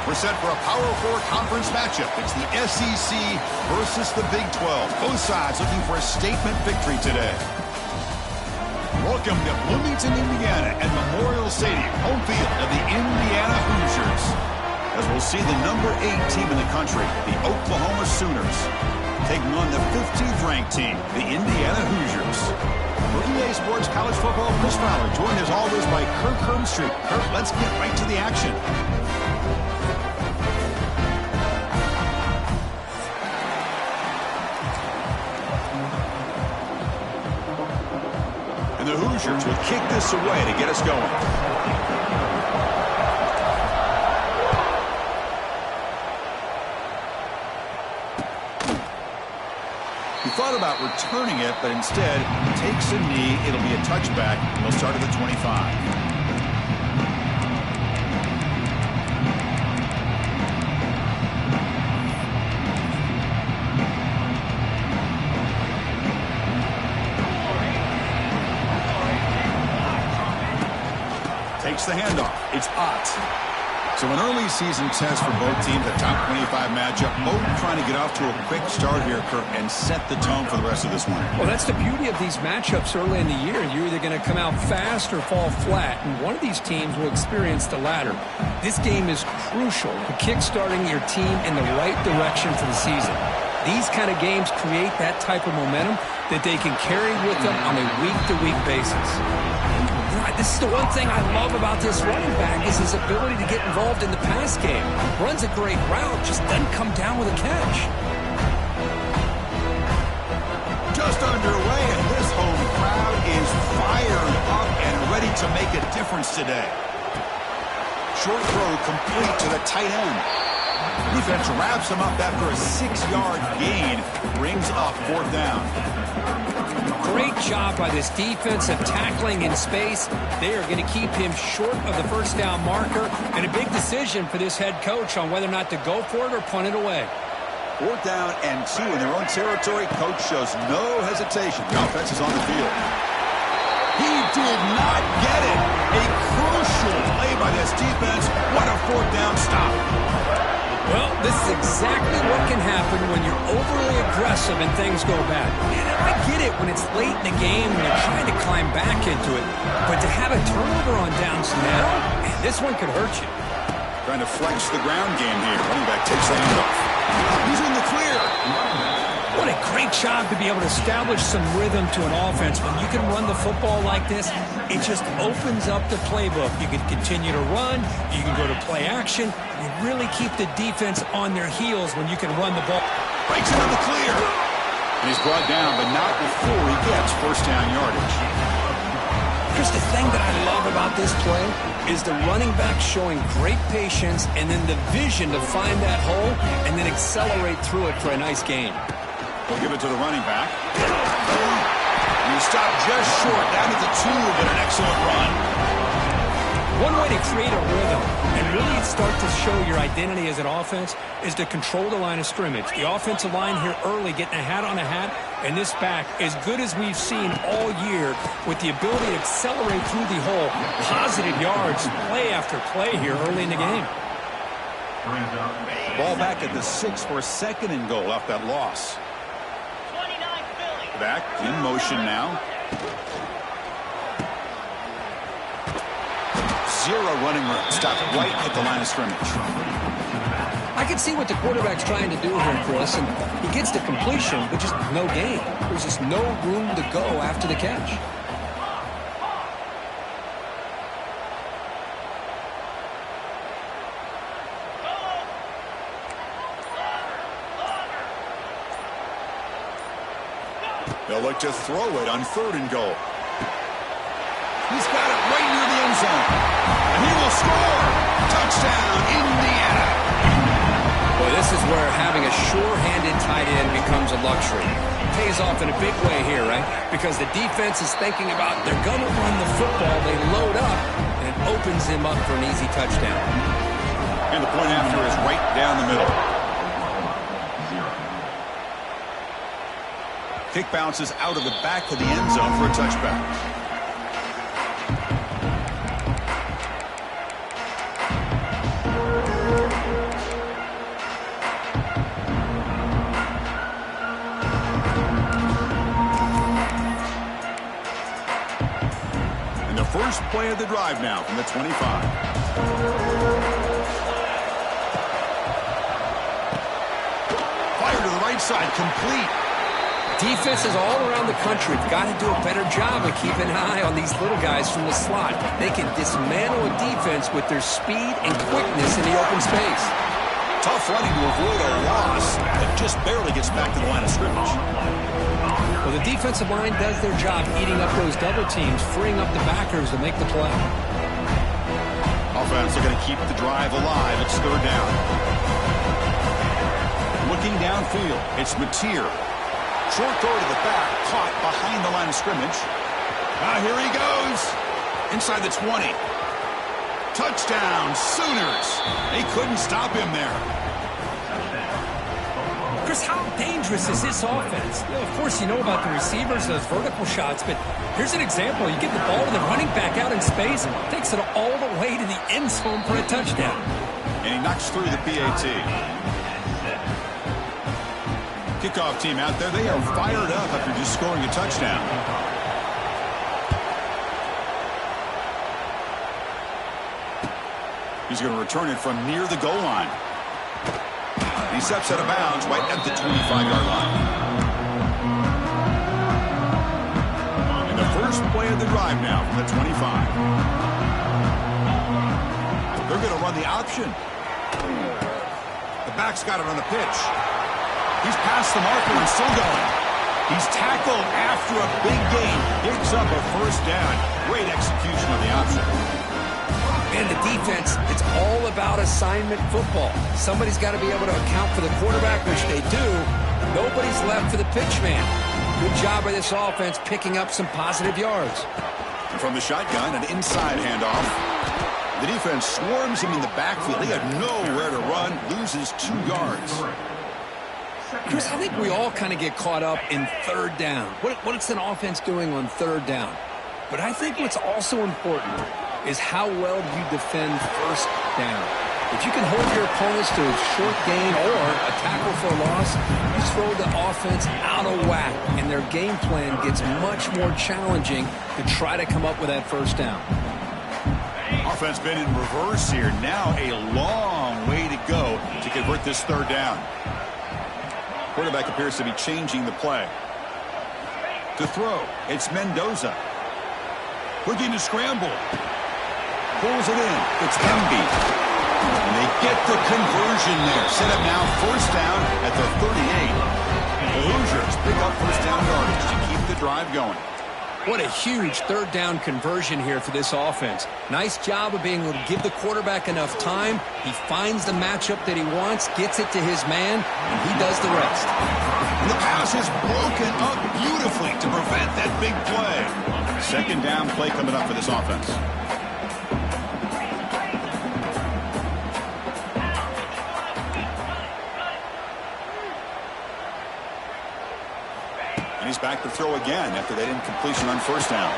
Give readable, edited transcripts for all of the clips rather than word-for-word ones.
We're set for a Power 4 conference matchup. It's the SEC versus the Big 12. Both sides looking for a statement victory today. Welcome to Bloomington, Indiana and Memorial Stadium, home field of the Indiana Hoosiers. As we'll see the number 8 team in the country, the Oklahoma Sooners, taking on the 15th ranked team, the Indiana Hoosiers. For EA Sports College Football, Chris Fowler, joined as always by Kirk Herbstreit. Kirk, let's get right to the action. And the Hoosiers will kick this away to get us going. He thought about returning it, but instead takes a knee. It'll be a touchback. He'll start at the 25. Takes the handoff. It's Ott. So an early season test for both teams, a top 25 matchup. Both trying to get off to a quick start here, Kirk, and set the tone for the rest of this one. Well, that's the beauty of these matchups early in the year. You're either going to come out fast or fall flat, and one of these teams will experience the latter. This game is crucial to kickstarting your team in the right direction for the season. These kind of games create that type of momentum that they can carry with them on a week-to-week basis. This is the one thing I love about this running back is his ability to get involved in the pass game. Runs a great route, just doesn't come down with a catch. Just underway, and this home crowd is fired up and ready to make a difference today. Short throw complete to the tight end. Defense wraps him up after a 6-yard gain. Brings up 4th down. Great job by this defense of tackling in space. They are going to keep him short of the first down marker, and a big decision for this head coach on whether or not to go for it or punt it away. 4th down and 2 in their own territory. Coach shows no hesitation. The offense is on the field. He did not get it. A crucial play by this defense. What a 4th down stop. Well, this is exactly what can happen when you're overly aggressive and things go bad. And I get it when it's late in the game and you're trying to climb back into it. But to have a turnover on downs now, man, this one could hurt you. Trying to flex the ground game here. Running back takes the handoff. He's in the clear. What a great job to be able to establish some rhythm to an offense. When you can run the football like this, it just opens up the playbook. You can continue to run. You can go to play action. You really keep the defense on their heels when you can run the ball. Breaks into the clear. And he's brought down, but not before he gets first down yardage. Chris, the thing that I love about this play is the running back showing great patience and then the vision to find that hole and then accelerate through it for a nice gain. We'll give it to the running back. You stop just short. Down to the 2, but an excellent run. One way to create a rhythm and really start to show your identity as an offense is to control the line of scrimmage. The offensive line here early getting a hat on a hat, and this back, as good as we've seen all year, with the ability to accelerate through the hole, positive yards, play after play here early in the game. Ball back at the 6 for a 2nd and goal off that loss. Back in motion now. 0 running room. Stopped right at the line of scrimmage. I can see what the quarterback's trying to do here, Chris, and he gets the completion, but just no gain. There's just no room to go after the catch. They'll look to throw it on 3rd and goal. He's got it right near the end zone. And he will score. Touchdown, Indiana. Boy, this is where having a sure-handed tight end becomes a luxury. It pays off in a big way here, right? Because the defense is thinking about they're going to run the football. They load up, and it opens him up for an easy touchdown. And the point after is right down the middle. Kick bounces out of the back of the end zone for a touchback. play of the drive now from the 25. Fire to the right side, complete. Defenses all around the country have got to do a better job of keeping an eye on these little guys from the slot. They can dismantle a defense with their speed and quickness in the open space. Tough running to avoid a loss that just barely gets back to the line of scrimmage. Well, the defensive line does their job eating up those double teams, freeing up the backers to make the play. Offense are going to keep the drive alive. It's third down. Looking downfield, it's Mateer. Short throw to the back, caught behind the line of scrimmage. Here he goes. Inside the 20. Touchdown, Sooners. They couldn't stop him there. Chris, how dangerous is this offense? Of course, you know about the receivers, those vertical shots, but here's an example. You get the ball to the running back out in space, takes it all the way to the end zone for a touchdown. And he knocks through the PAT. Kickoff team out there, they are fired up after just scoring a touchdown. He's going to return it from near the goal line. He steps out of bounds right at the 25-yard line. And the first play of the drive now from the 25. They're going to run the option. The back's got it on the pitch. He's past the marker and still going. He's tackled after a big gain. Picks up a first down. Great execution of the option. And the defense, it's all about assignment football. Somebody's got to be able to account for the quarterback, which they do. Nobody's left for the pitch man. Good job by this offense picking up some positive yards. And from the shotgun, an inside handoff. The defense swarms him in the backfield. He had nowhere to run, loses 2 yards. Chris, I think we all kind of get caught up in third down. What's an offense doing on third down? But I think what's also important is how well you defend first down. If you can hold your opponents to a short gain or a tackle for a loss, you throw the offense out of whack, and their game plan gets much more challenging to try to come up with that first down. Offense been in reverse here. Now a long way to go to convert this third down. Quarterback appears to be changing the play. To throw, it's Mendoza. Looking to scramble. Pulls it in. It's Emby. And they get the conversion there. Set up now first down at the 38. The Hoosiers pick up first down yardage to keep the drive going. What a huge third down conversion here for this offense. Nice job of being able to give the quarterback enough time. He finds the matchup that he wants, gets it to his man, and he does the rest. And the pass is broken up beautifully to prevent that big play. Second down play coming up for this offense. And he's back to throw again after that incompletion on first down.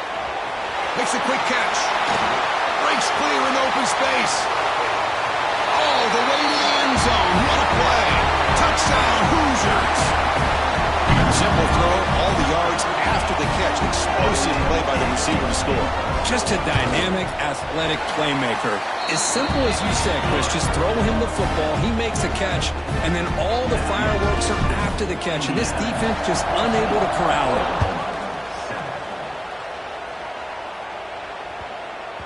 Makes a quick catch. Breaks clear in open space. All the way to the end zone. What a play. Touchdown, Hoosiers. Simple throw, all the yards after the catch. Explosive play by the receiver to score. Just a dynamic, athletic playmaker. As simple as you said, Chris, just throw him the football, he makes a catch, and then all the fireworks are after the catch, and this defense just unable to corral it.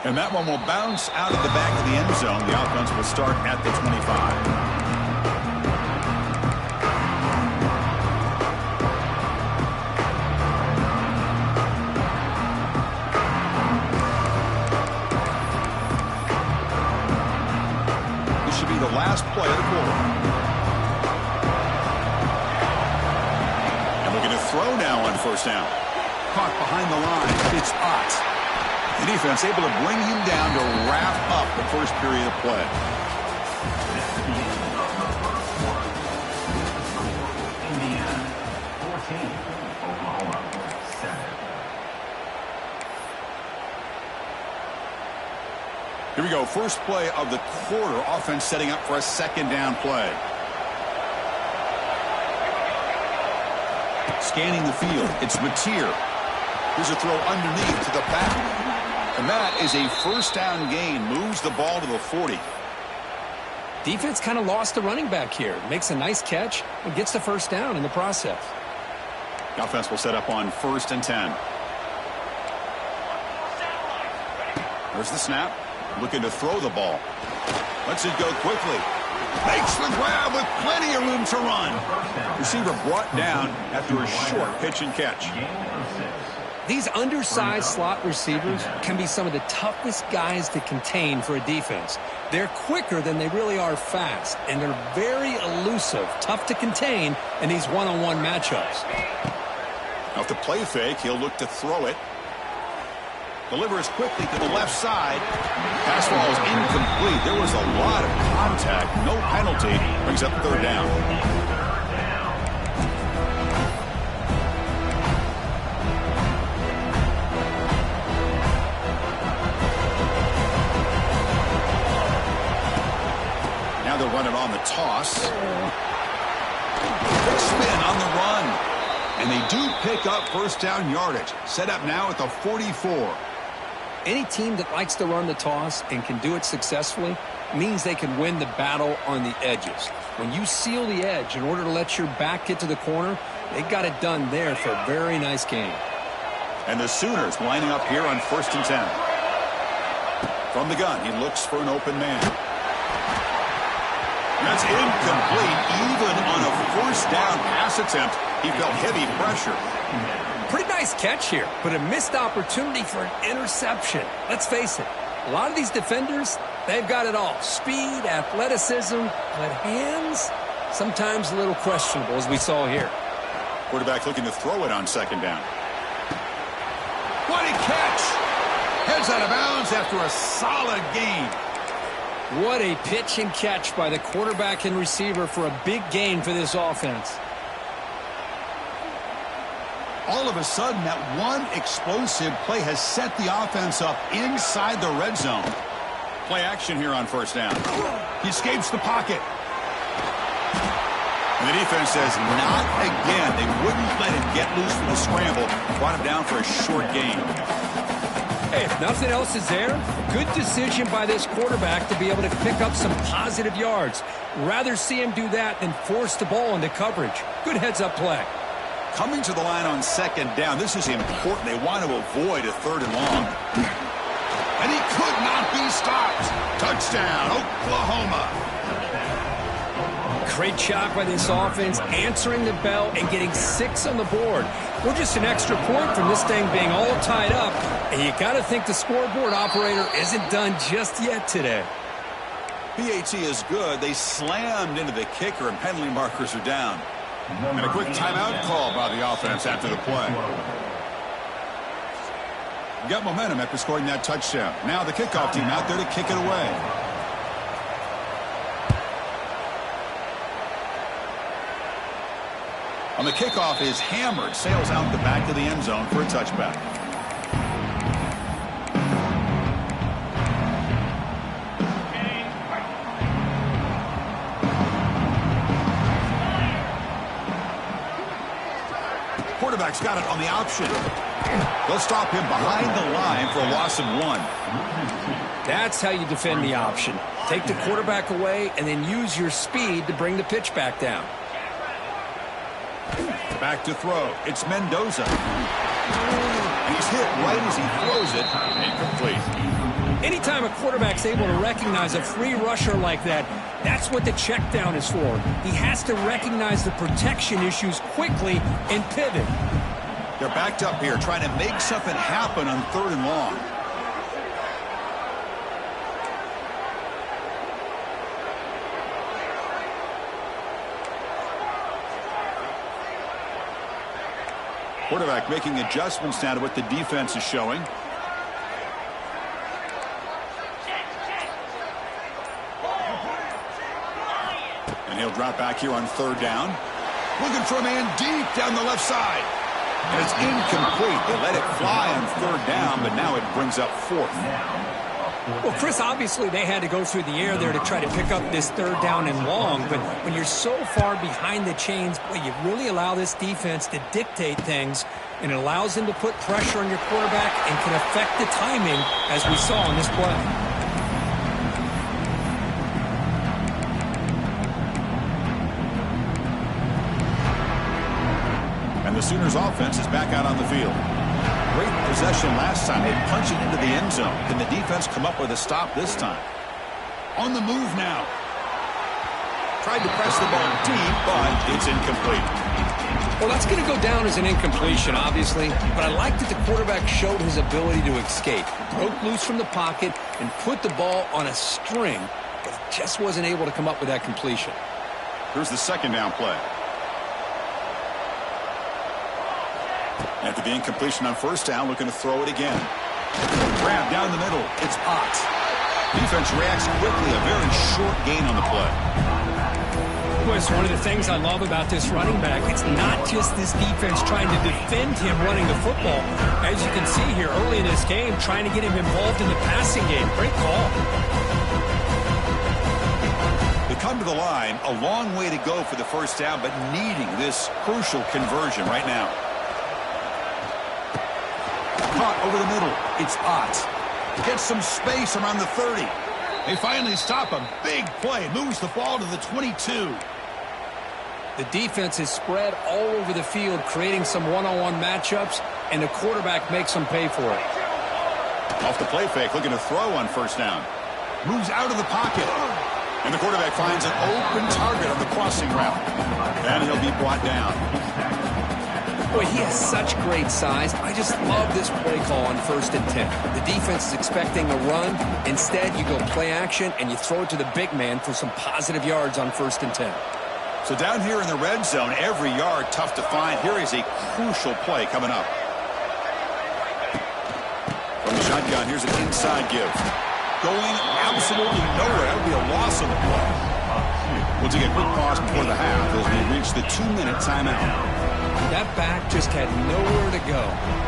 And that one will bounce out of the back of the end zone. The offense will start at the 25. The last play of the quarter. And we're going to throw now on first down. Caught behind the line. It's Ott. The defense able to bring him down to wrap up the first period of play. Here we go, first play of the quarter. Offense setting up for a second down play. Scanning the field, it's Mateer. Here's a throw underneath to the back. And that is a first down gain. Moves the ball to the 40. Defense kind of lost the running back here. Makes a nice catch and gets the first down in the process. The offense will set up on 1st and 10. There's the snap. Looking to throw the ball. Lets it go quickly. Makes the grab with plenty of room to run. Receiver brought down after a short pitch and catch. These undersized slot receivers can be some of the toughest guys to contain for a defense. They're quicker than they really are fast, and they're very elusive, tough to contain in these one-on-one matchups. Off the play fake, he'll look to throw it. Delivers quickly to the left side. Pass ball is incomplete. There was a lot of contact. No penalty. Brings up 3rd down. Now they'll run it on the toss. Big spin on the run. And they do pick up first down yardage. Set up now at the 44. Any team that likes to run the toss and can do it successfully means they can win the battle on the edges. When you seal the edge in order to let your back get to the corner, they got it done there for a very nice game. And the Sooners lining up here on 1st and 10. From the gun, he looks for an open man. That's incomplete. Even on a 1st down pass attempt, he felt heavy pressure. Pretty nice catch here, but a missed opportunity for an interception. Let's face it, a lot of these defenders, they've got it all. Speed, athleticism, but hands, sometimes a little questionable, as we saw here. Quarterback looking to throw it on 2nd down. What a catch! Heads out of bounds after a solid gain. What a pitch and catch by the quarterback and receiver for a big gain for this offense. All of a sudden, that one explosive play has set the offense up inside the red zone. Play action here on 1st down. He escapes the pocket. And the defense says, not again. They wouldn't let him get loose for the scramble. Brought him down for a short gain. Hey, if nothing else is there, good decision by this quarterback to be able to pick up some positive yards. Rather see him do that than force the ball into coverage. Good heads-up play. Coming to the line on 2nd down, this is important. They want to avoid a 3rd and long. And he could not be stopped. Touchdown, Oklahoma. Great job by this offense, answering the bell and getting 6 on the board. We're just an extra point from this thing being all tied up, and you got to think the scoreboard operator isn't done just yet today. PAT is good. They slammed into the kicker, and penalty markers are down. And a quick timeout call by the offense after the play. Got momentum after scoring that touchdown. Now the kickoff team out there to kick it away. On the kickoff is hammered. Sails out the back of the end zone for a touchback. Quarterback's got it on the option. They'll stop him behind the line for a loss of 1. That's how you defend the option. Take the quarterback away and then use your speed to bring the pitch back down. Back to throw. It's Mendoza. And he's hit right as he throws it. Incomplete. Anytime a quarterback's able to recognize a free rusher like that, that's what the check down is for. He has to recognize the protection issues quickly and pivot. They're backed up here trying to make something happen on 3rd and long. Quarterback making adjustments now to what the defense is showing. And he'll drop back here on 3rd down. Looking for a man deep down the left side. And it's incomplete. They let it fly on 3rd down, but now it brings up 4th. Well, Chris, obviously they had to go through the air there to try to pick up this third down and long, but when you're so far behind the chains, boy, you really allow this defense to dictate things, and it allows them to put pressure on your quarterback and can affect the timing, as we saw in this play. And the Sooners offense is back out on the field. Great possession last time. They punch it into the end zone. Can the defense come up with a stop this time? On the move now. Tried to press the ball deep, but it's incomplete. Well, that's going to go down as an incompletion, obviously, but I like that the quarterback showed his ability to escape. Broke loose from the pocket and put the ball on a string, but just wasn't able to come up with that completion. Here's the second down play. After the incompletion on first down, looking to throw it again. Grab down the middle. It's Ott. Defense reacts quickly. A very short gain on the play. Boy, it's one of the things I love about this running back. It's not just this defense trying to defend him running the football. As you can see here early in this game, trying to get him involved in the passing game. Great call. They come to the line. A long way to go for the first down, but needing this crucial conversion right now. Caught over the middle. It's Ott. Gets some space around the 30. They finally stop a big play. Moves the ball to the 22. The defense is spread all over the field, creating some one-on-one matchups, and the quarterback makes them pay for it. Off the play fake, looking to throw on first down. Moves out of the pocket. And the quarterback finds an open target on the crossing route. And he'll be brought down. Boy, he has such great size. I just love this play call on 1st and 10. The defense is expecting a run. Instead, you go play action, and you throw it to the big man for some positive yards on 1st and 10. So down here in the red zone, every yard tough to find. Here is a crucial play coming up. From the shotgun, here's an inside give. Going absolutely nowhere. That would be a loss of the play. We'll take a quick pause before the half as we reach the 2-minute timeout. That back just had nowhere to go.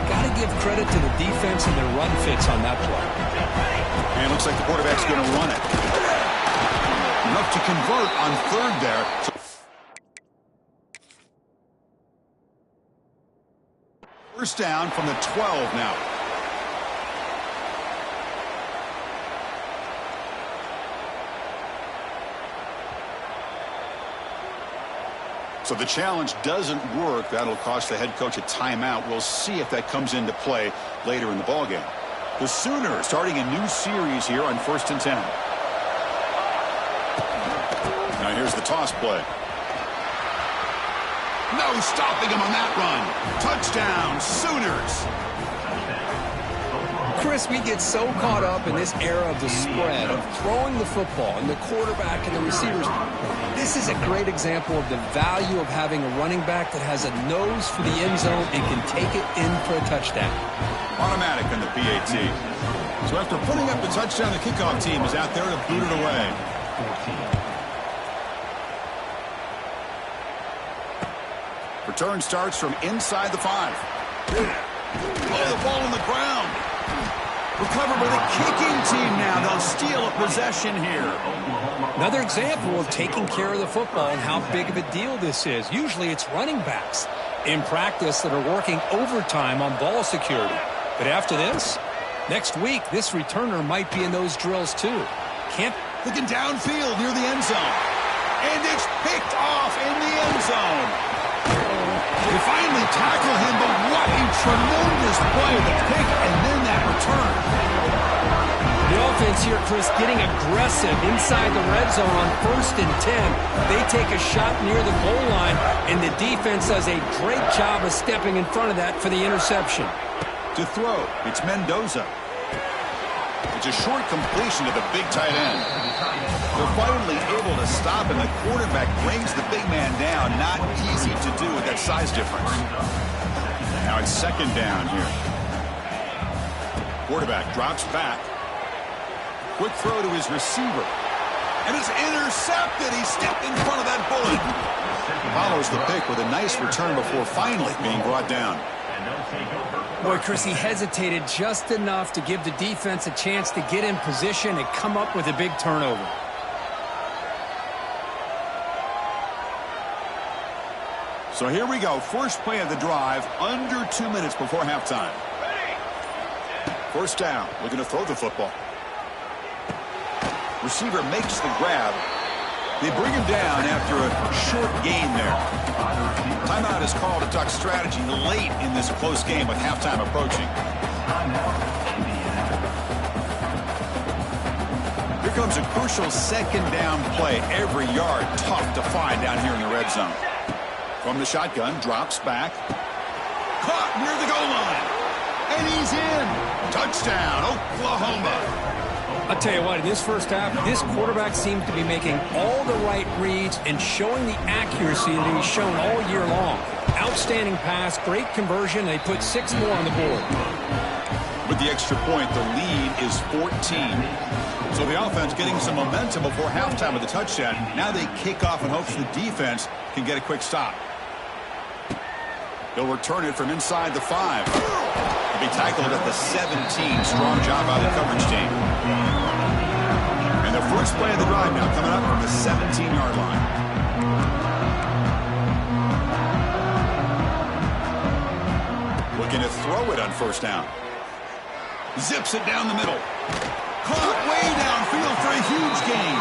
Got to give credit to the defense and their run fits on that play. And it looks like the quarterback's going to run it. Enough to convert on third there. First down from the 12 now. So the challenge doesn't work. That'll cost the head coach a timeout. We'll see if that comes into play later in the ballgame. The Sooners starting a new series here on 1st and 10. Now here's the toss play. No stopping him on that run. Touchdown, Sooners. Chris, we get so caught up in this era of the spread, of throwing the football and the quarterback and the receivers. This is a great example of the value of having a running back that has a nose for the end zone and can take it in for a touchdown. Automatic on the PAT. So after putting up the touchdown, the kickoff team is out there to boot it away. Return starts from inside the 5. Oh, the ball on the ground. Recovered by the kicking team now. They'll steal a possession here. Another example of taking care of the football and how big of a deal this is. Usually it's running backs in practice that are working overtime on ball security. But after this, next week, this returner might be in those drills too. Looking downfield near the end zone. And it's picked off in the end zone. They finally tackle him, but what a tremendous play. The pick and then that return. The offense here, Chris, getting aggressive inside the red zone on 1st and 10. They take a shot near the goal line, and the defense does a great job of stepping in front of that for the interception. To throw, it's Mendoza. It's a short completion to the big tight end. They're finally able to stop, and the quarterback brings the big man down. Not easy to do with that size difference. Now it's second down here. Quarterback drops back. Quick throw to his receiver. And it's intercepted. He stepped in front of that bullet. Follows the pick with a nice return before finally being brought down. Boy, Chris, he hesitated just enough to give the defense a chance to get in position and come up with a big turnover. So here we go. First play of the drive, under 2 minutes before halftime. First down, looking to throw the football. Receiver makes the grab. They bring him down after a short gain there. Timeout is called to duck strategy late in this close game with halftime approaching. Here comes a crucial second down play. Every yard tough to find down here in the red zone. From the shotgun, drops back. Caught near the goal line. And he's in. Touchdown, Oklahoma. I'll tell you what, in this first half, this quarterback seems to be making all the right reads and showing the accuracy that he's shown all year long. Outstanding pass, great conversion. They put 6 more on the board. With the extra point, the lead is 14. So the offense getting some momentum before halftime with the touchdown. Now they kick off in hopes the defense can get a quick stop. They'll return it from inside the 5. They'll be tackled at the 17. Strong job by the coverage team. And the first play of the drive now coming up from the 17-yard line. Looking to throw it on first down. Zips it down the middle. Caught way downfield for a huge gain.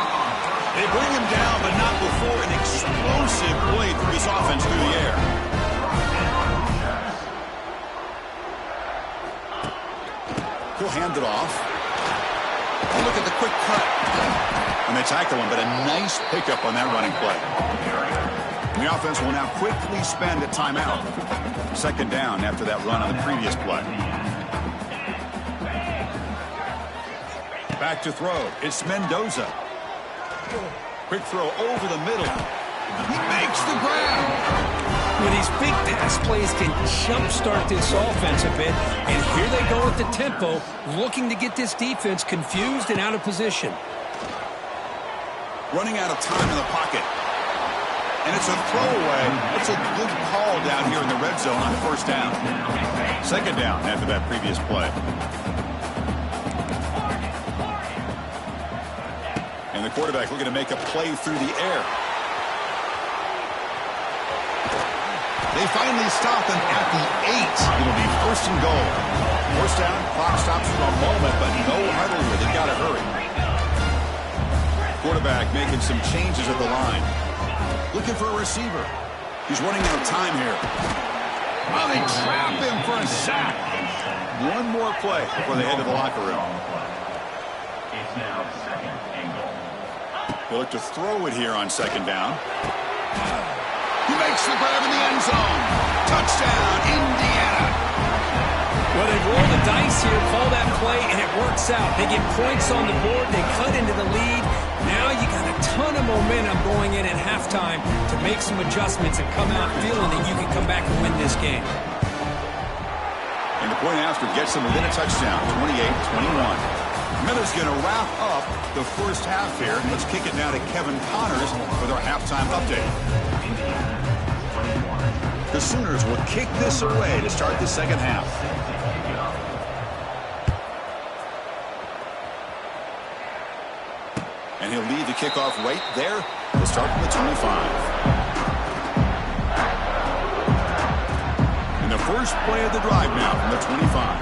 They bring him down, but not before an explosive play through this offense through the air. He'll hand it off. Oh, look at the quick cut. And they tackle him, but a nice pickup on that running play. And the offense will now quickly spend a timeout. Second down after that run on the previous play. Back to throw. It's Mendoza. Quick throw over the middle. He makes the grab. With these big pass plays can jumpstart this offense a bit. And here they go with the tempo, looking to get this defense confused and out of position. Running out of time in the pocket. And it's a throwaway. It's a good call down here in the red zone on first down. Second down after that previous play. And the quarterback looking to make a play through the air. They finally stop him at the 8. It'll be first and goal. First down, clock stops for a moment, but no huddle here. They've got to hurry. Quarterback making some changes at the line. Looking for a receiver. He's running out of time here. Oh, they trap him for a sack. One more play before they head to the locker room. It's now second and goal. They look to throw it here on second down. He makes the grab in the end zone. Touchdown, Indiana. Well, they roll the dice here, call that play, and it works out. They get points on the board. They cut into the lead. Now you got a ton of momentum going in at halftime to make some adjustments and come out feeling that you can come back and win this game. And the point after gets them within a touchdown, 28-21. Miller's going to wrap up the first half here. Let's kick it now to Kevin Connors with our halftime update. The Sooners will kick this away to start the second half. And he'll lead the kickoff right there. He'll start from the 25. And the first play of the drive now from the 25.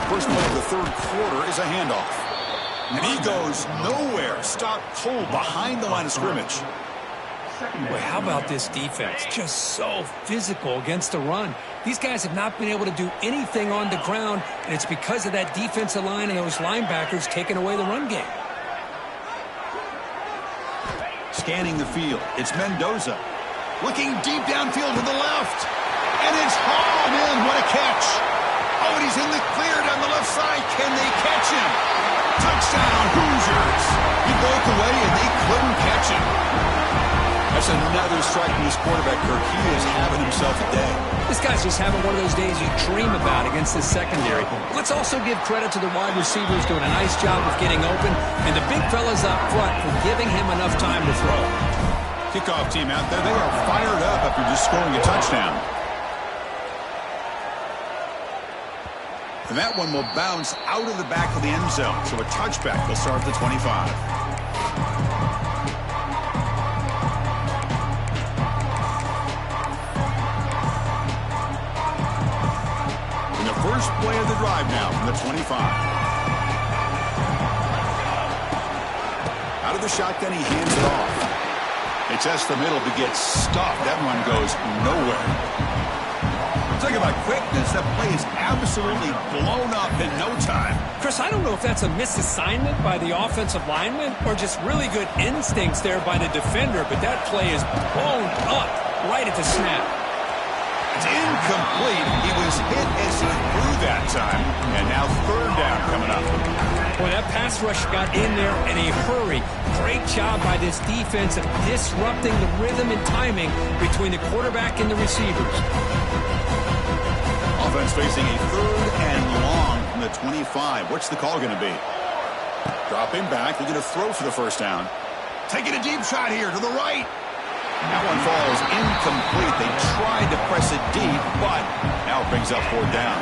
First play of the third quarter is a handoff. And he goes nowhere. Stopped cold behind the line of scrimmage. Boy, how about this defense? Just so physical against the run. These guys have not been able to do anything on the ground, and it's because of that defensive line and those linebackers taking away the run game. Scanning the field, it's Mendoza. Looking deep downfield to the left. And it's hauled in. What a catch. Oh, and he's in the clear down the left side. Can they catch him? Touchdown, Hoosiers. He broke away, and they couldn't catch him. That's another strike from this quarterback, Kirk. He is having himself a day. This guy's just having one of those days you dream about against this secondary. Let's also give credit to the wide receivers doing a nice job of getting open, and the big fellas up front for giving him enough time to throw. Kickoff team out there, they are fired up after just scoring a touchdown. And that one will bounce out of the back of the end zone. So a touchback will start at the 25. In the first play of the drive now from the 25. Out of the shotgun, he hands it off. They test the middle but get stuffed. That one goes nowhere. Talk about quickness. That play is absolutely blown up in no time. Chris, I don't know if that's a misassignment by the offensive lineman or just really good instincts there by the defender, but that play is blown up right at the snap. It's incomplete. He was hit as he threw that time, and now third down coming up. Boy, that pass rush got in there in a hurry. Great job by this defense of disrupting the rhythm and timing between the quarterback and the receivers. Offense facing a third and long from the 25. What's the call going to be? Dropping back, looking to throw for the first down. Taking a deep shot here to the right. That one falls incomplete. They tried to press it deep, but now it brings up fourth down.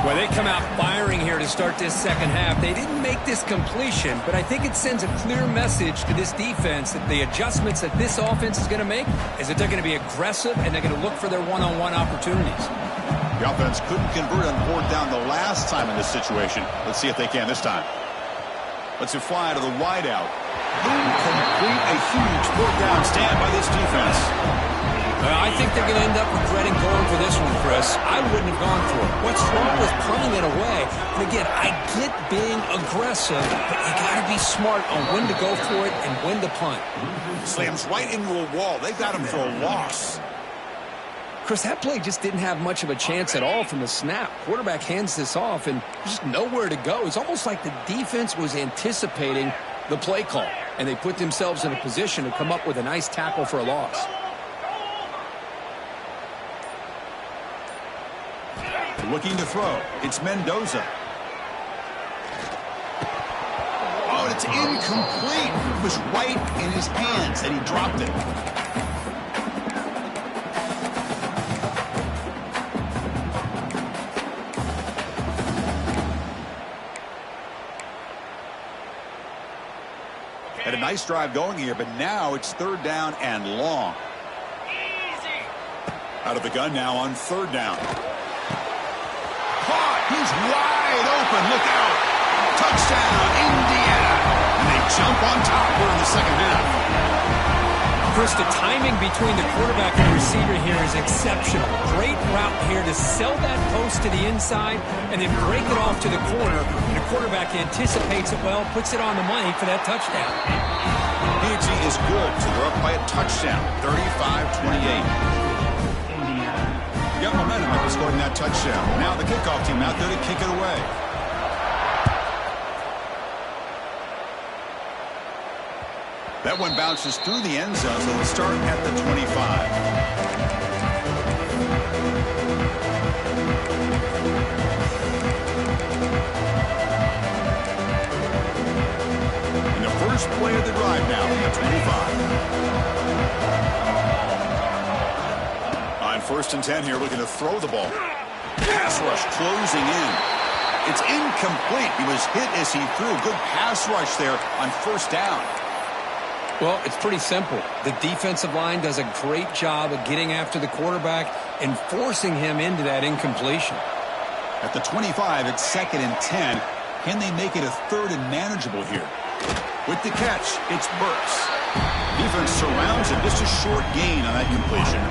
Well, they come out firing here to start this second half. They didn't make this completion, but I think it sends a clear message to this defense that the adjustments that this offense is going to make is that they're going to be aggressive and they're going to look for their one-on-one opportunities. The offense couldn't convert on fourth down the last time in this situation. Let's see if they can this time. Let's fly to the wideout. Incomplete, a huge fourth down stand by this defense. I think they're going to end up regretting going for this one, Chris. I wouldn't have gone for it. What's wrong with punting it away? And again, I get being aggressive, but you got to be smart on when to go for it and when to punt. Slams right into a wall. They got him for a loss. Chris, that play just didn't have much of a chance at all from the snap. Quarterback hands this off, and there's just nowhere to go. It's almost like the defense was anticipating the play call, and they put themselves in a position to come up with a nice tackle for a loss. Looking to throw. It's Mendoza. Oh, it's incomplete. It was right in his hands, and he dropped it. Had a nice drive going here, but now it's third down and long. Out of the gun now on third down. Caught! He's wide open. Look out! Touchdown, Indiana! And they jump on top here in the second half. Chris, the timing between the quarterback and the receiver here is exceptional. Great route here to sell that post to the inside and then break it off to the corner. And the quarterback anticipates it well, puts it on the money for that touchdown. PG is good, so they're up by a touchdown, 35-28. Got momentum after scoring that touchdown. Now the kickoff team out there to kick it away. That one bounces through the end zone, so they'll start at the 25. In the first play of the drive now from the 25. On first and 10 here, looking to throw the ball. Pass rush closing in. It's incomplete. He was hit as he threw. Good pass rush there on first down. Well, it's pretty simple. The defensive line does a great job of getting after the quarterback and forcing him into that incompletion. At the 25, it's second and 10. Can they make it a third and manageable here? With the catch, it's Burks. Defense surrounds him. Just a short gain on that completion.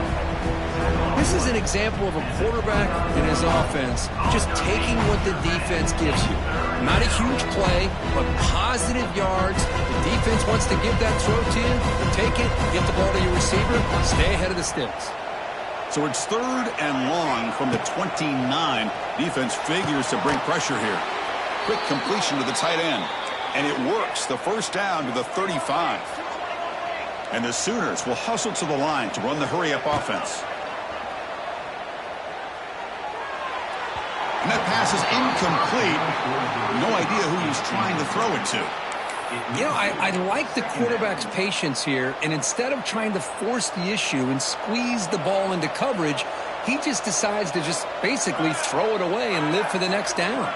This is an example of a quarterback and his offense just taking what the defense gives you. Not a huge play, but positive yards. The defense wants to give that throw to you. You take it, get the ball to your receiver, stay ahead of the sticks. So it's third and long from the 29. Defense figures to bring pressure here. Quick completion to the tight end. And it works. The first down to the 35. And the Sooners will hustle to the line to run the hurry-up offense. And that pass is incomplete. No idea who he's trying to throw it to. You know, I like the quarterback's patience here, and instead of trying to force the issue and squeeze the ball into coverage, he just decides to just basically throw it away and live for the next down.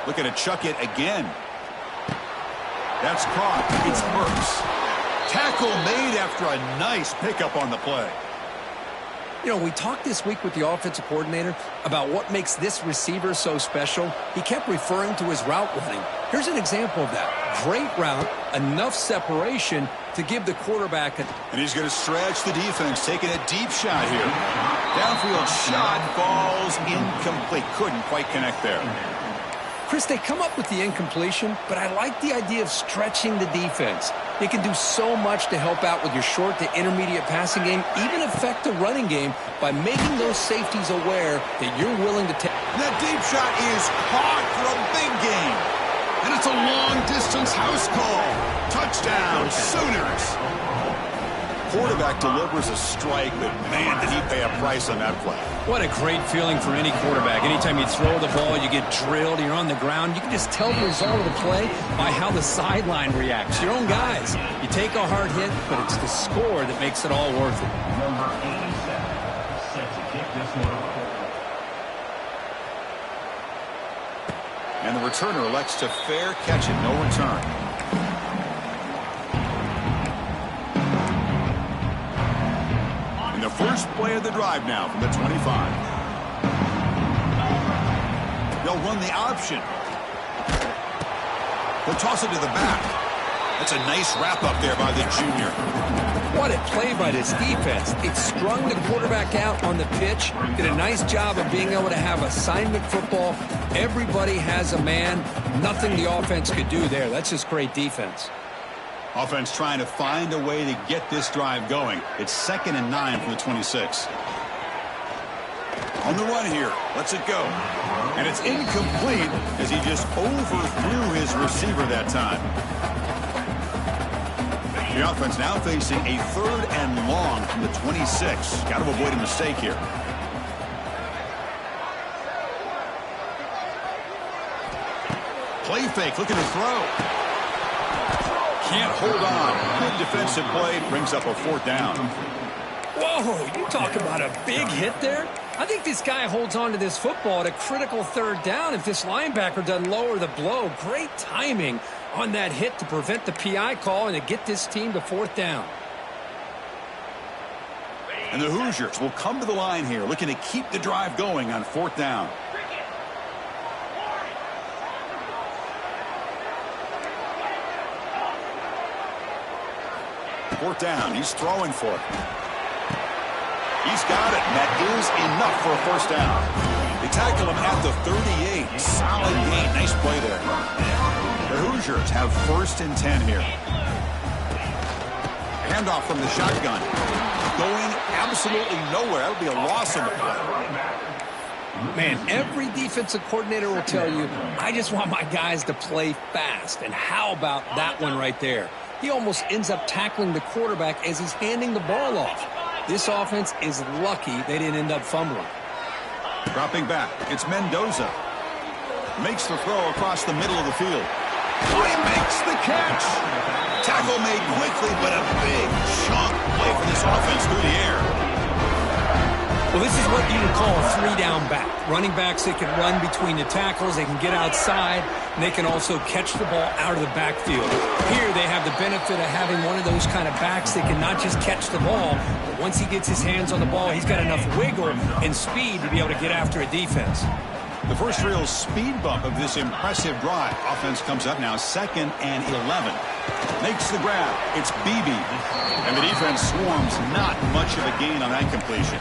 Looking to chuck it again. That's caught. It's Burks. Tackle made after a nice pickup on the play. You know, we talked this week with the offensive coordinator about what makes this receiver so special. He kept referring to his route running. Here's an example of that. Great route, enough separation to give the quarterback a... And he's going to stretch the defense, taking a deep shot here. Downfield shot falls incomplete. Couldn't quite connect there. Chris, they come up with the incompletion, but I like the idea of stretching the defense. They can do so much to help out with your short to intermediate passing game, even affect the running game by making those safeties aware that you're willing to take. That deep shot is caught for a big gain. And it's a long-distance house call. Touchdown, Sooners. Quarterback delivers a strike, but man, did he pay a price on that play. What a great feeling for any quarterback. Anytime you throw the ball, you get drilled, you're on the ground. You can just tell the result of the play by how the sideline reacts. Your own guys. You take a hard hit, but it's the score that makes it all worth it. Number 87, set to kick this one off. And the returner elects to fair catch it, no return. The first play of the drive now from the 25. They'll run the option. They'll toss it to the back. That's a nice wrap up there by the junior. What a play by this defense. It strung the quarterback out on the pitch. Did a nice job of being able to have assignment football. Everybody has a man. Nothing the offense could do there. That's just great defense. Offense trying to find a way to get this drive going. It's 2nd and 9 from the 26. On the run here. Lets it go. And it's incomplete as he just overthrew his receiver that time. The offense now facing a 3rd and long from the 26. Got to avoid a mistake here. Play fake, looking to throw. Can't hold on. Good defensive play. Brings up a 4th down. Whoa, you talk about a big hit there. I think this guy holds on to this football at a critical 3rd down if this linebacker doesn't lower the blow. Great timing on that hit to prevent the PI call and to get this team to 4th down. And the Hoosiers will come to the line here, looking to keep the drive going on 4th down. Fourth down. He's throwing for it. He's got it. And that is enough for a 1st down. They tackle him at the 38. Solid gain. Nice play there. The Hoosiers have 1st and 10 here. Handoff from the shotgun. Going absolutely nowhere. That would be a loss in the play. Man, every defensive coordinator will tell you, I just want my guys to play fast. And how about that one right there? He almost ends up tackling the quarterback as he's handing the ball off. This offense is lucky they didn't end up fumbling. Dropping back, it's Mendoza. Makes the throw across the middle of the field. Oh, he makes the catch! Tackle made quickly, but a big chunk play for this offense through the air. Well, this is what you would call a 3-down back. Running backs, they can run between the tackles, they can get outside, and they can also catch the ball out of the backfield. Here, they have the benefit of having one of those kind of backs that can not just catch the ball, but once he gets his hands on the ball, he's got enough wiggle and speed to be able to get after a defense. The first real speed bump of this impressive drive. Offense comes up now 2nd and 11. Makes the grab. It's Beebe. And the defense swarms. Not much of a gain on that completion.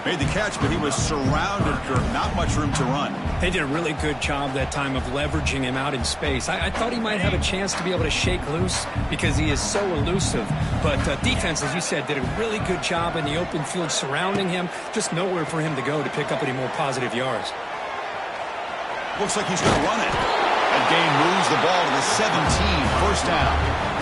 Made the catch, but he was surrounded, Kirk. Not much room to run. They did a really good job that time of leveraging him out in space. I thought he might have a chance to be able to shake loose because he is so elusive. But defense, as you said, did a really good job in the open field surrounding him. Just nowhere for him to go to pick up any more positive yards. Looks like he's going to run it. That gain moves the ball to the 17. 1st down.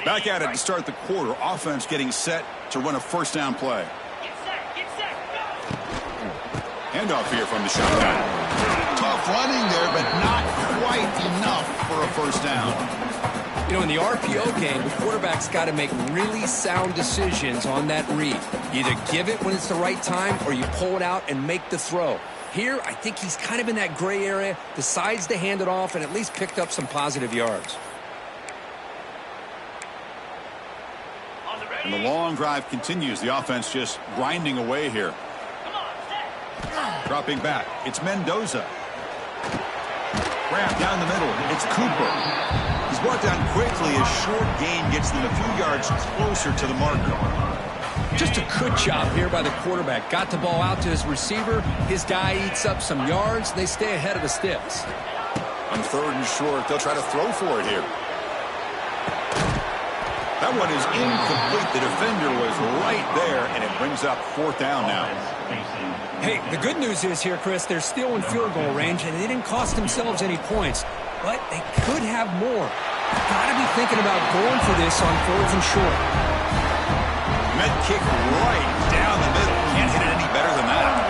Back at it to start the quarter. Offense getting set to run a first down play. Handoff here from the shotgun. Tough running there, but not quite enough for a first down. You know, in the RPO game, the quarterback's got to make really sound decisions on that read. You either give it when it's the right time or you pull it out and make the throw. Here, I think he's kind of in that gray area, decides to hand it off and at least picked up some positive yards. And the long drive continues. The offense just grinding away here. Dropping back. It's Mendoza. Grab down the middle. It's Cooper. He's brought down quickly. A short gain gets them a few yards closer to the marker. Just a good job here by the quarterback. Got the ball out to his receiver. His guy eats up some yards. They stay ahead of the sticks. On third and short, they'll try to throw for it here. That one is incomplete. The defender was right there, and it brings up fourth down now. Hey, the good news is here, Chris, they're still in field goal range, and they didn't cost themselves any points. But they could have more. Got to be thinking about going for this on fourth and short. Med kick right down the middle. Can't hit it any better than that.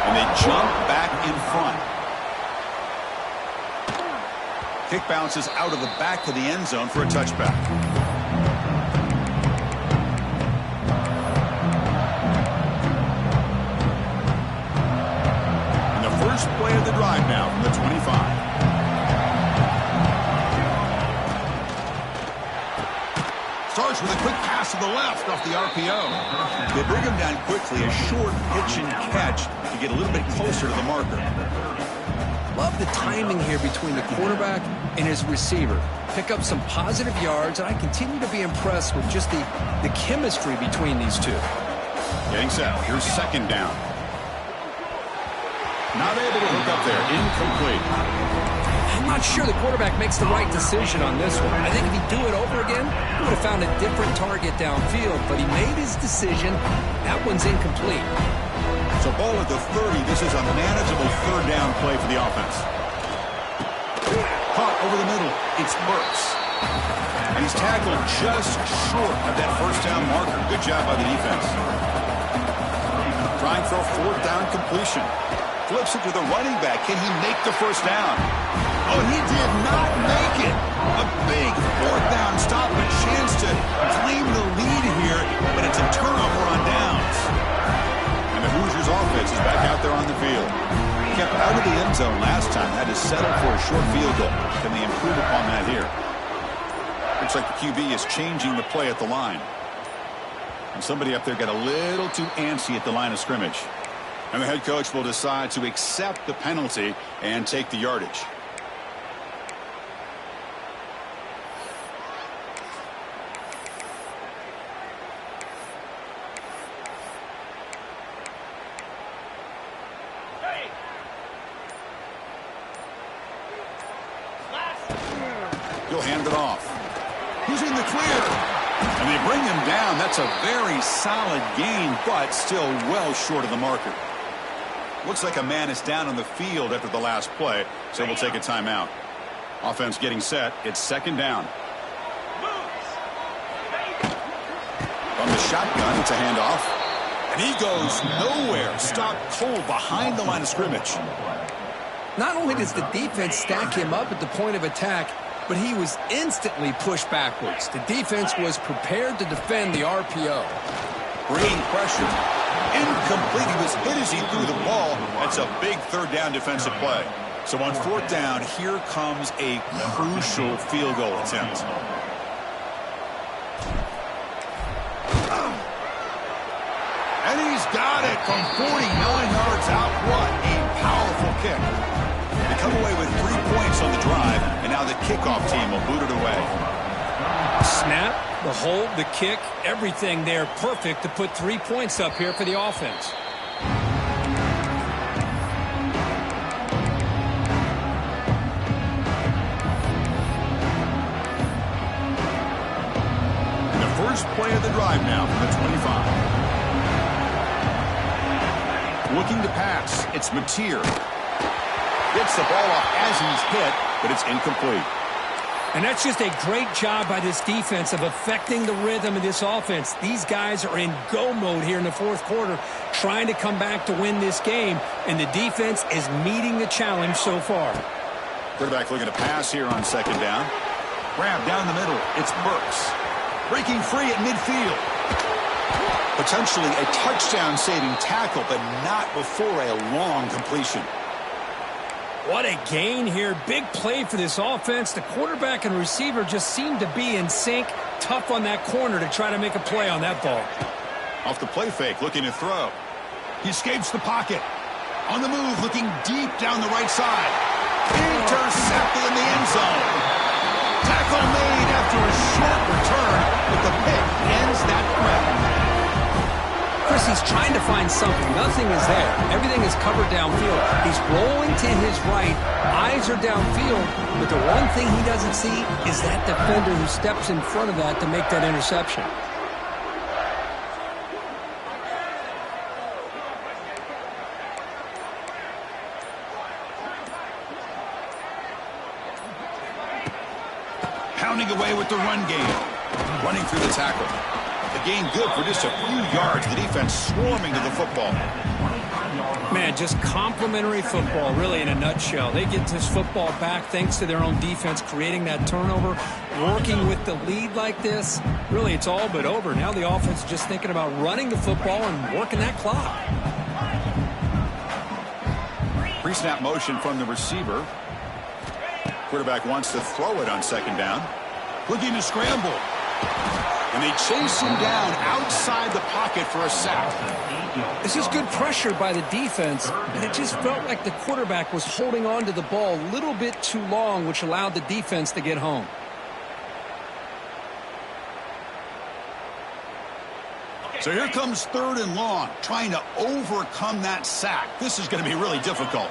And they jump back in front. Kick bounces out of the back of the end zone for a touchback. And the first play of the drive now from the 25. Starts with a quick pass to the left off the RPO. They bring him down quickly. A short pitch and catch to get a little bit closer to the marker. Love the timing here between the quarterback and his receiver. Pick up some positive yards, and I continue to be impressed with just the chemistry between these two. Getting set. Here's second down. Not able to hook up there. Incomplete. I'm not sure the quarterback makes the right decision on this one. I think if he'd do it over again, he would have found a different target downfield, but he made his decision. That one's incomplete. So ball at the 30. This is a manageable third down play for the offense. Caught over the middle. It's Burks. And he's tackled just short of that first down marker. Good job by the defense. Trying for a fourth down completion. Flips it to the running back. Can he make the first down? Oh, he did not make it. A big fourth down stop. A chance to claim the lead here, but it's a turnover on downs. And the Hoosiers offense is back out there on the field. Kept out of the end zone last time. Had to settle for a short field goal. Can they improve upon that here? Looks like the QB is changing the play at the line. And somebody up there got a little too antsy at the line of scrimmage. And the head coach will decide to accept the penalty and take the yardage. He'll hand it off. Who's in the clear? And they bring him down. That's a very solid gain, but still well short of the marker. Looks like a man is down on the field after the last play, so we'll take a timeout. Offense getting set. It's second down. From the shotgun, it's a handoff. And he goes nowhere. Stopped cold behind the line of scrimmage. Not only does the defense stack him up at the point of attack, but he was instantly pushed backwards. The defense was prepared to defend the RPO. Bringing pressure. Incomplete. He was hit as he threw the ball. That's a big third down defensive play. So on fourth down, here comes a crucial field goal attempt. And he's got it from 49 yards out. What a powerful kick. They come away with 3 points on the drive, and now the kickoff team will boot it away. Snap, the hold, the kick, everything there perfect to put 3 points up here for the offense. And the first play of the drive now from the 25. Looking to pass. It's Mateer. Gets the ball off as he's hit, but it's incomplete. And that's just a great job by this defense of affecting the rhythm of this offense. These guys are in go mode here in the fourth quarter, trying to come back to win this game, and the defense is meeting the challenge so far. Quarterback looking to pass here on second down. Grab down the middle. It's Burks. Breaking free at midfield. Potentially a touchdown-saving tackle, but not before a long completion. What a gain here. Big play for this offense. The quarterback and receiver just seem to be in sync. Tough on that corner to try to make a play on that ball. Off the play fake, looking to throw. He escapes the pocket. On the move, looking deep down the right side. Intercepted in the end zone. Tackle made after a short return, but the pick ends that threat. Chris, he's trying to find something. Nothing is there. Everything is covered downfield. He's rolling to his right. Eyes are downfield. But the one thing he doesn't see is that defender who steps in front of that to make that interception. Pounding away with the run game. Running through the tackle. The gain good for just a few yards. The defense swarming to the football. Man, just complimentary football, really, in a nutshell. They get this football back thanks to their own defense, creating that turnover, working with the lead like this. Really, it's all but over. Now the offense is just thinking about running the football and working that clock. Pre-snap motion from the receiver. Quarterback wants to throw it on second down. Looking to scramble. And they chase him down outside the pocket for a sack. This is good pressure by the defense, and it just felt like the quarterback was holding on to the ball a little bit too long, which allowed the defense to get home. So here comes third and long, trying to overcome that sack. This is going to be really difficult.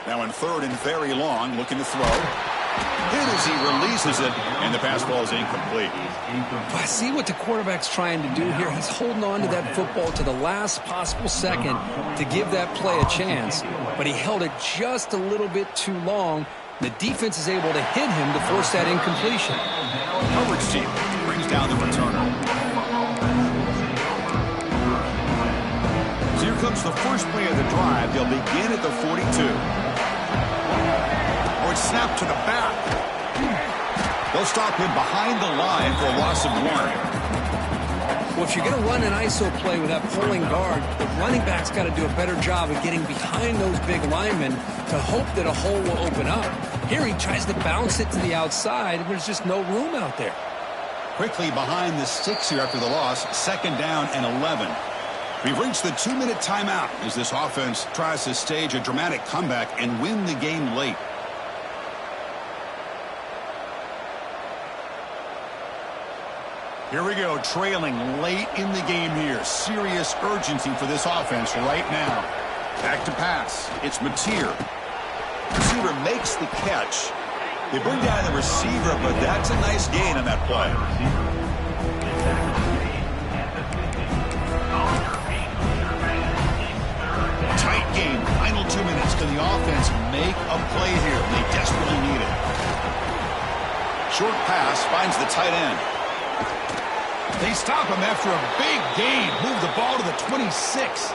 Now in third and very long, looking to throw. Hit as he releases it, and the pass ball is incomplete. I see what the quarterback's trying to do here. He's holding on to that football to the last possible second to give that play a chance, but he held it just a little bit too long. The defense is able to hit him to force that incompletion. Coverage team brings down the returner. So here comes the first play of the drive. They'll begin at the 42. Snap to the back. They'll stop him behind the line for a loss of 1. Well, if you're going to run an ISO play with that pulling guard, the running back's got to do a better job of getting behind those big linemen to hope that a hole will open up. Here he tries to bounce it to the outside, and there's just no room out there. Quickly behind the sticks here after the loss, second down and 11. We've reached the 2-minute timeout as this offense tries to stage a dramatic comeback and win the game late. Here we go, trailing late in the game here. Serious urgency for this offense right now. Back to pass. It's Mateer. Receiver makes the catch. They bring down the receiver, but that's a nice gain on that play. Tight game. Final 2 minutes. Can the offense make a play here? They desperately need it. Short pass finds the tight end. They stop him after a big gain. Move the ball to the 26.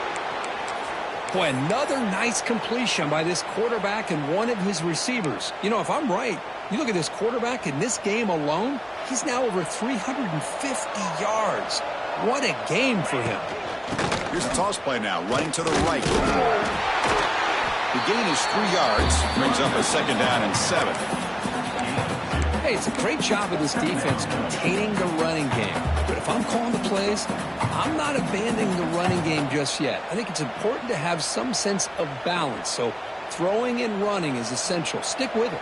Boy, another nice completion by this quarterback and one of his receivers. You know, if I'm right, you look at this quarterback in this game alone, he's now over 350 yards. What a game for him. Here's the toss play now, running to the right. The gain is 3 yards, brings up a second down and 7. Hey, it's a great job of this defense containing the running game. But if I'm calling the plays, I'm not abandoning the running game just yet. I think it's important to have some sense of balance. So throwing and running is essential. Stick with it.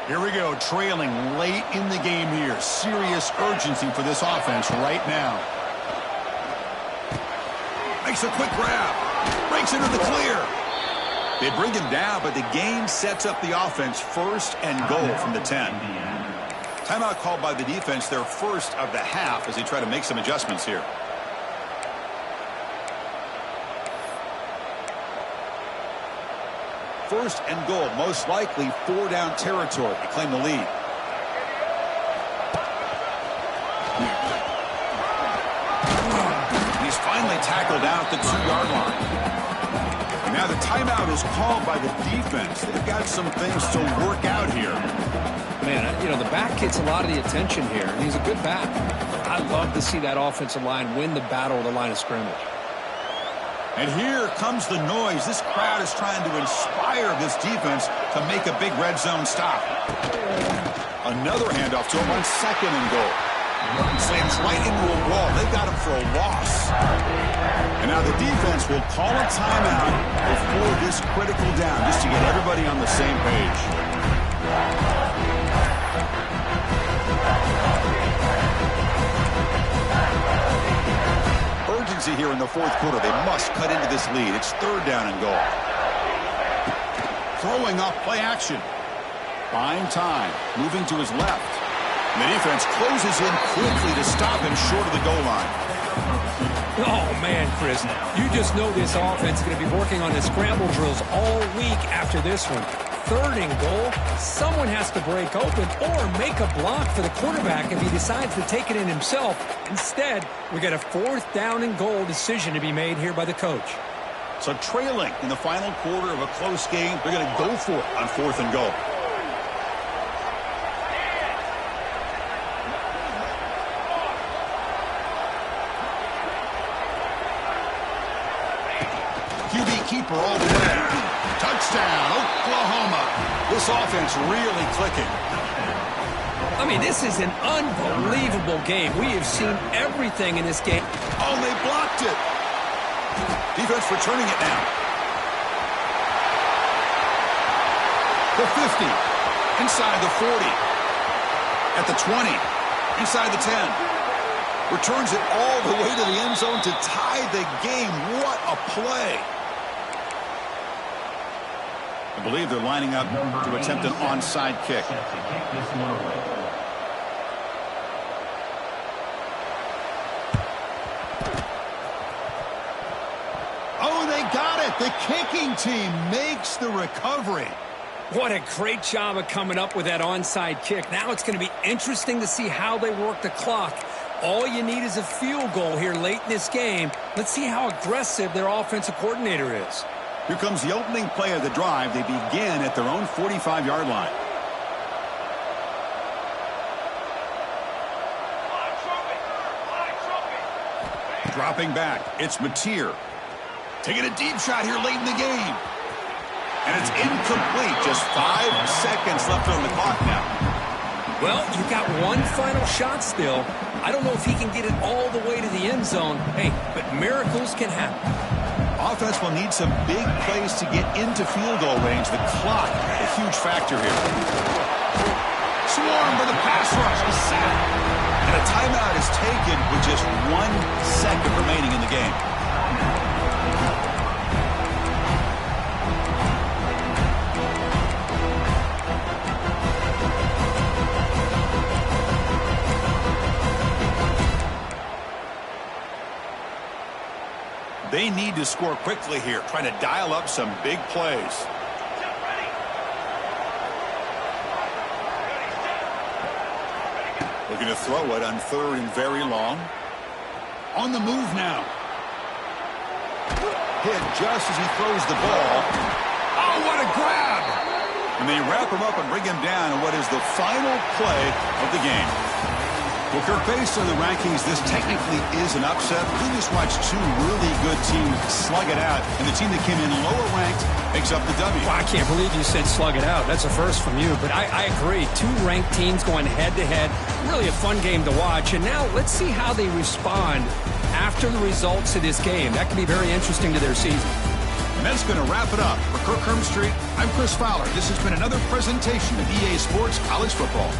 Here we go, trailing late in the game here. Serious urgency for this offense right now. Makes a quick grab. Breaks into the clear. They bring him down, but the gain sets up the offense first and goal from the 10. Timeout called by the defense, their first of the half, as they try to make some adjustments here. first and goal, most likely 4-down territory to claim the lead. He's finally tackled out at the 2-yard line. Now the timeout is called by the defense. They've got some things to work out here. Man, you know, the back gets a lot of the attention here, and he's a good back. I love to see that offensive line win the battle of the line of scrimmage. And here comes the noise. This crowd is trying to inspire this defense to make a big red zone stop. Another handoff to him on 2nd and goal. Slams right into a wall. They got him for a loss. And now the defense will call a timeout before this critical down, just to get everybody on the same page. Urgency here in the 4th quarter. They must cut into this lead. It's 3rd down and goal. Throwing off play action. Buying time. Moving to his left. And the defense closes in quickly to stop him short of the goal line. Oh, man, Chris, you just know this offense is going to be working on the scramble drills all week after this one. 3rd and goal, someone has to break open or make a block for the quarterback if he decides to take it in himself. Instead, we got a 4th down and goal decision to be made here by the coach. So trailing in the final quarter of a close game, they're going to go for it on 4th and goal. QB keeper all the way. Touchdown, Oklahoma. This offense really clicking. I mean, this is an unbelievable game. We have seen everything in this game. Oh, they blocked it. Defense returning it now. The 50. Inside the 40. At the 20. Inside the 10. Returns it all the way to the end zone to tie the game. What a play. I believe they're lining up to attempt an onside kick. Oh, they got it. The kicking team makes the recovery. What a great job of coming up with that onside kick. Now it's going to be interesting to see how they work the clock. All you need is a field goal here late in this game. Let's see how aggressive their offensive coordinator is. Here comes the opening play of the drive. They begin at their own 45-yard line. Dropping back, it's Mateer. Taking a deep shot here late in the game. And it's incomplete. Just 5 seconds left on the clock now. Well, you got one final shot still. I don't know if he can get it all the way to the end zone. Hey, but miracles can happen. Offense will need some big plays to get into field goal range. The clock, a huge factor here. Swarmed by the pass rush. Is set. And a timeout is taken with just 1 second remaining in the game. They need to score quickly here, trying to dial up some big plays. Looking to throw it on 3rd and very long. On the move now. Hit just as he throws the ball. Oh, what a grab! And they wrap him up and bring him down in what is the final play of the game. Well, Kirk, based on the rankings, this technically is an upset. We just watched 2 really good teams slug it out, and the team that came in lower ranked picks up the W. Well, I can't believe you said slug it out. That's a first from you, but I agree. 2 ranked teams going head-to-head. Really a fun game to watch, and now let's see how they respond after the results of this game. That could be very interesting to their season. And that's going to wrap it up. For Kirk Hermstreet, I'm Chris Fowler. This has been another presentation of EA Sports College Football.